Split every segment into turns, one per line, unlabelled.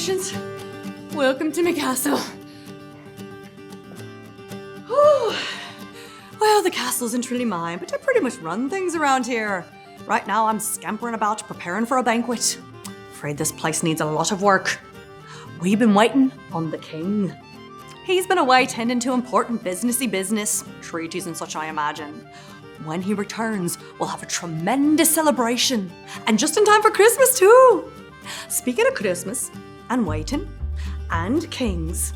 Congratulations. Welcome to my castle. Whew. Well, the castle isn't really mine, but I pretty much run things around here. Right now, I'm scampering about, preparing for a banquet. Afraid this place needs a lot of work. We've been waiting on the king. He's been away tending to important businessy business, treaties and such, I imagine. When he returns, we'll have a tremendous celebration. And just in time for Christmas, too. Speaking of Christmas, and waiting, and kings,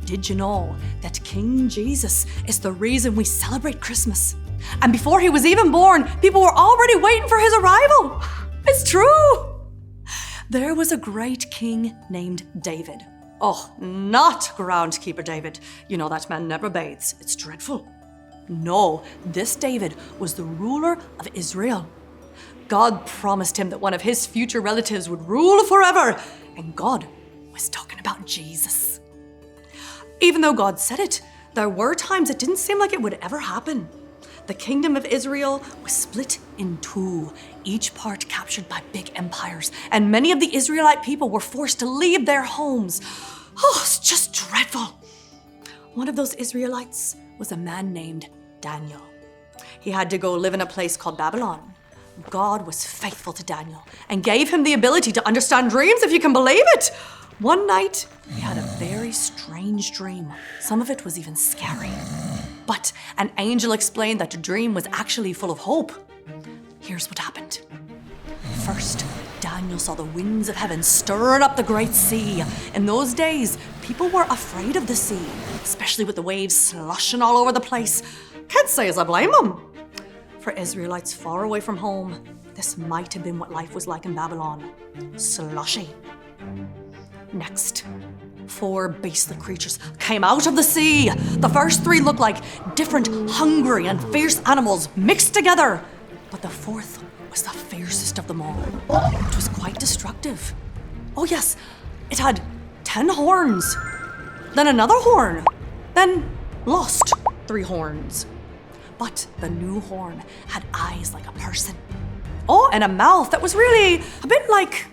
did you know that King Jesus is the reason we celebrate Christmas? And before he was even born, people were already waiting for his arrival. It's true. There was a great king named David. Oh, not groundskeeper David. You know that man never bathes. It's dreadful. No, this David was the ruler of Israel. God promised him that one of his future relatives would rule forever, and God was talking about Jesus. Even though God said it, there were times it didn't seem like it would ever happen. The kingdom of Israel was split in two, each part captured by big empires, and many of the Israelite people were forced to leave their homes. Oh, it's just dreadful. One of those Israelites was a man named Daniel. He had to go live in a place called Babylon. God was faithful to Daniel and gave him the ability to understand dreams, if you can believe it. One night, he had a very strange dream. Some of it was even scary. But an angel explained that the dream was actually full of hope. Here's what happened. First, Daniel saw the winds of heaven stirring up the great sea. In those days, people were afraid of the sea, especially with the waves sloshing all over the place. Can't say as I blame them. For Israelites far away from home, this might have been what life was like in Babylon. Sloshy. Next, 4 beastly creatures came out of the sea. The first 3 looked like different hungry and fierce animals mixed together. But the 4th was the fiercest of them all. It was quite destructive. Oh yes, it had 10 horns, then another horn, then lost 3 horns. But the new horn had eyes like a person. Oh, and a mouth that was really a bit like,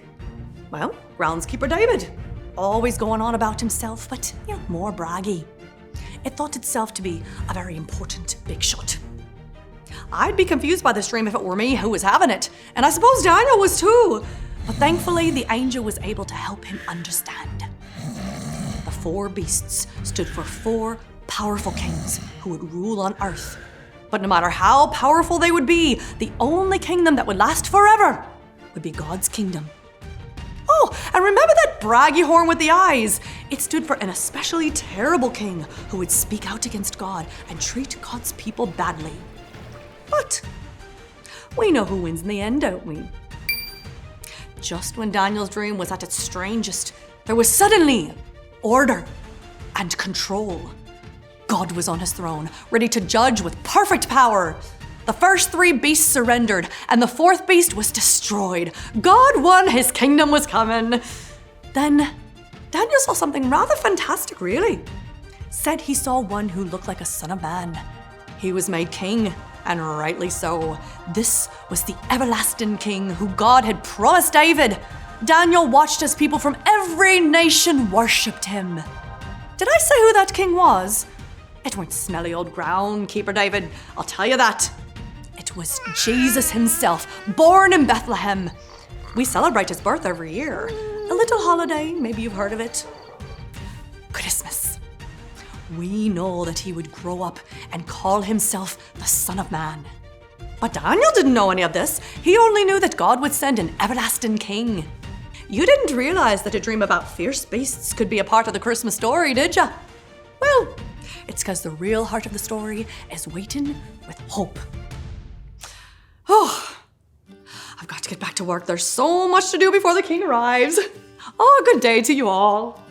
well, groundskeeper David. Always going on about himself, but, more braggy. It thought itself to be a very important big shot. I'd be confused by this dream if it were me who was having it, and I suppose Daniel was too. But thankfully, the angel was able to help him understand. The 4 beasts stood for 4 powerful kings who would rule on earth. But no matter how powerful they would be, the only kingdom that would last forever would be God's kingdom. Oh, and remember that braggy horn with the eyes? It stood for an especially terrible king who would speak out against God and treat God's people badly. But we know who wins in the end, don't we? Just when Daniel's dream was at its strangest, there was suddenly order and control. God was on his throne, ready to judge with perfect power. The first 3 beasts surrendered, and the 4th beast was destroyed. God won, his kingdom was coming. Then Daniel saw something rather fantastic, really. Said he saw one who looked like a son of man. He was made king, and rightly so. This was the everlasting king who God had promised David. Daniel watched as people from every nation worshipped him. Did I say who that king was? It weren't smelly old groundkeeper David, I'll tell you that. It was Jesus himself, born in Bethlehem. We celebrate his birth every year. A little holiday, maybe you've heard of it. Christmas. We know that he would grow up and call himself the Son of Man. But Daniel didn't know any of this. He only knew that God would send an everlasting king. You didn't realize that a dream about fierce beasts could be a part of the Christmas story, did ya? Well, it's because the real heart of the story is waiting with hope. Oh, I've got to get back to work. There's so much to do before the king arrives. Oh, good day to you all.